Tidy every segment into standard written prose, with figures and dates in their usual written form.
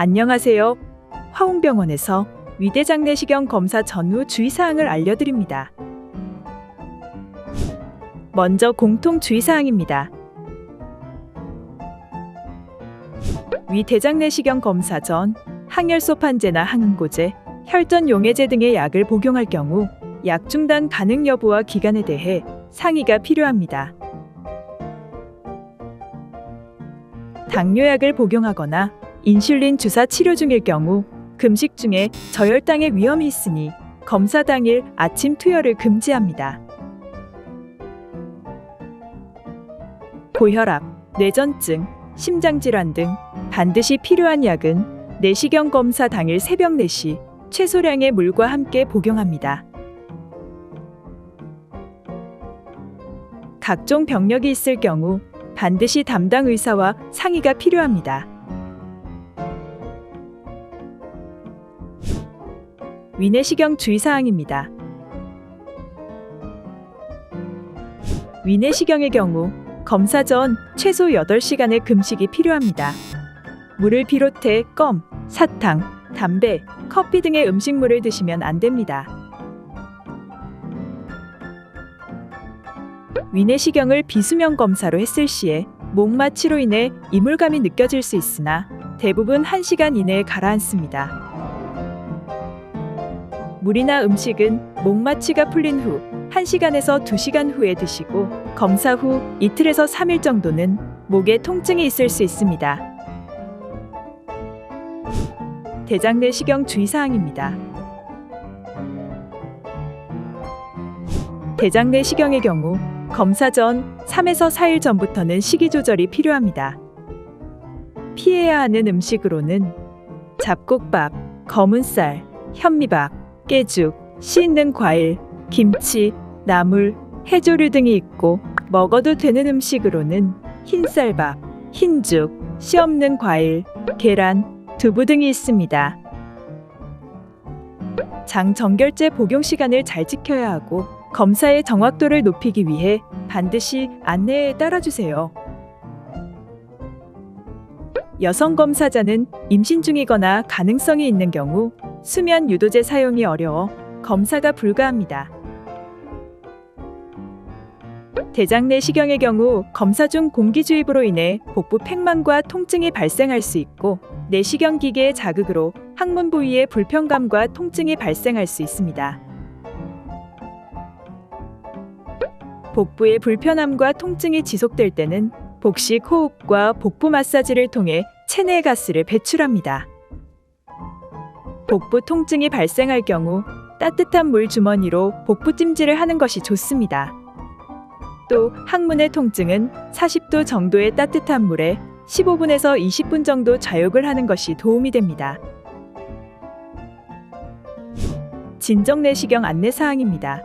안녕하세요. 화홍병원에서 위대장 내시경 검사 전후 주의사항을 알려드립니다. 먼저 공통 주의사항입니다. 위대장 내시경 검사 전 항열소판제나 항응고제, 혈전용해제 등의 약을 복용할 경우 약 중단 가능 여부와 기간에 대해 상의가 필요합니다. 당뇨약을 복용하거나 인슐린 주사 치료 중일 경우 금식 중에 저혈당의 위험이 있으니 검사 당일 아침 투여를 금지합니다. 고혈압, 뇌전증, 심장질환 등 반드시 필요한 약은 내시경 검사 당일 새벽 4시 최소량의 물과 함께 복용합니다. 각종 병력이 있을 경우 반드시 담당 의사와 상의가 필요합니다. 위내시경 주의사항입니다. 위내시경의 경우 검사 전 최소 8시간의 금식이 필요합니다. 물을 비롯해 껌, 사탕, 담배, 커피 등의 음식물을 드시면 안 됩니다. 위내시경을 비수면 검사로 했을 시에 목마취로 인해 이물감이 느껴질 수 있으나 대부분 1시간 이내에 가라앉습니다. 물이나 음식은 목마취가 풀린 후 1시간에서 2시간 후에 드시고 검사 후 이틀에서 3일 정도는 목에 통증이 있을 수 있습니다. 대장 내시경 주의사항입니다. 대장 내시경의 경우 검사 전 3에서 4일 전부터는 식이 조절이 필요합니다. 피해야 하는 음식으로는 잡곡밥, 검은쌀, 현미밥, 깨죽, 씨 있는 과일, 김치, 나물, 해조류 등이 있고 먹어도 되는 음식으로는 흰쌀밥, 흰죽, 씨 없는 과일, 계란, 두부 등이 있습니다. 장 정결제 복용 시간을 잘 지켜야 하고 검사의 정확도를 높이기 위해 반드시 안내에 따라주세요. 여성 검사자는 임신 중이거나 가능성이 있는 경우 수면 유도제 사용이 어려워 검사가 불가합니다. 대장 내시경의 경우 검사 중 공기주입으로 인해 복부 팽만과 통증이 발생할 수 있고 내시경 기계의 자극으로 항문 부위에 불편감과 통증이 발생할 수 있습니다. 복부의 불편함과 통증이 지속될 때는 복식 호흡과 복부 마사지를 통해 체내의 가스를 배출합니다. 복부 통증이 발생할 경우 따뜻한 물 주머니로 복부 찜질을 하는 것이 좋습니다. 또 항문의 통증은 40도 정도의 따뜻한 물에 15분에서 20분 정도 좌욕을 하는 것이 도움이 됩니다. 진정 내시경 안내사항입니다.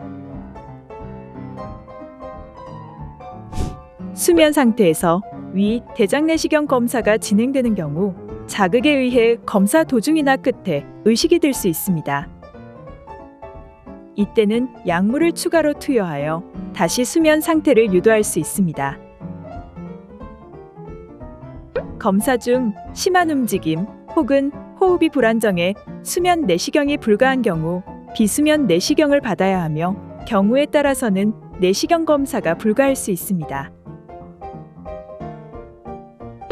수면 상태에서 위 대장 내시경 검사가 진행되는 경우 자극에 의해 검사 도중이나 끝에 의식이 들 수 있습니다. 이때는 약물을 추가로 투여하여 다시 수면 상태를 유도할 수 있습니다. 검사 중 심한 움직임 혹은 호흡이 불안정해 수면 내시경이 불가한 경우 비수면 내시경을 받아야 하며 경우에 따라서는 내시경 검사가 불가할 수 있습니다.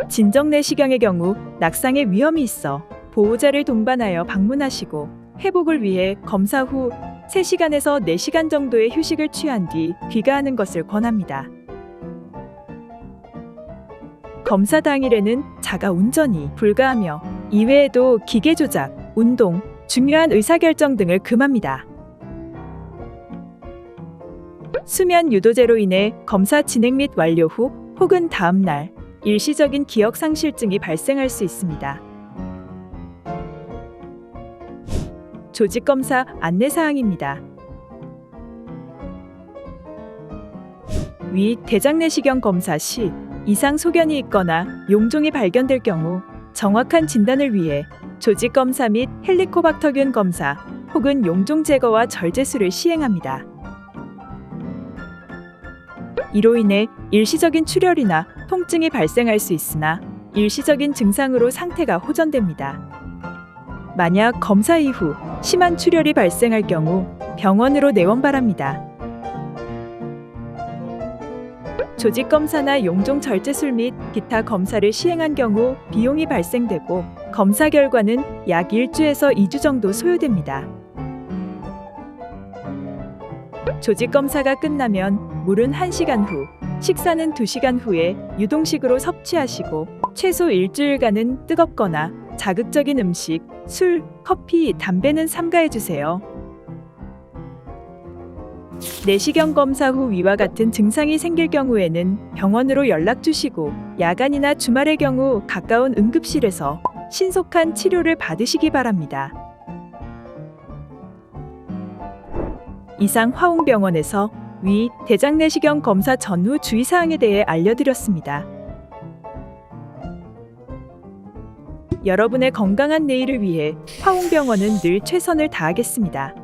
진정 내시경의 경우 낙상의 위험이 있어 보호자를 동반하여 방문하시고 회복을 위해 검사 후 3시간에서 4시간 정도의 휴식을 취한 뒤 귀가하는 것을 권합니다. 검사 당일에는 자가 운전이 불가하며 이외에도 기계 조작, 운동, 중요한 의사결정 등을 금합니다. 수면 유도제로 인해 검사 진행 및 완료 후 혹은 다음 날 일시적인 기억 상실증이 발생할 수 있습니다. 조직검사 안내사항입니다. 위 대장 내시경 검사 시 이상 소견이 있거나 용종이 발견될 경우 정확한 진단을 위해 조직검사 및 헬리코박터균 검사 혹은 용종 제거와 절제술을 시행합니다. 이로 인해 일시적인 출혈이나 통증이 발생할 수 있으나 일시적인 증상으로 상태가 호전됩니다. 만약 검사 이후 심한 출혈이 발생할 경우 병원으로 내원 바랍니다. 조직 검사나 용종 절제술 및 기타 검사를 시행한 경우 비용이 발생되고 검사 결과는 약 1주에서 2주 정도 소요됩니다. 조직 검사가 끝나면 물은 1시간 후, 식사는 2시간 후에 유동식으로 섭취하시고 최소 일주일간은 뜨겁거나 자극적인 음식, 술, 커피, 담배는 삼가해 주세요. 내시경 검사 후 위와 같은 증상이 생길 경우에는 병원으로 연락 주시고 야간이나 주말의 경우 가까운 응급실에서 신속한 치료를 받으시기 바랍니다. 이상 화웅병원에서 위, 대장 내시경 검사 전후 주의사항에 대해 알려드렸습니다. 여러분의 건강한 내일을 위해 화웅병원은 늘 최선을 다하겠습니다.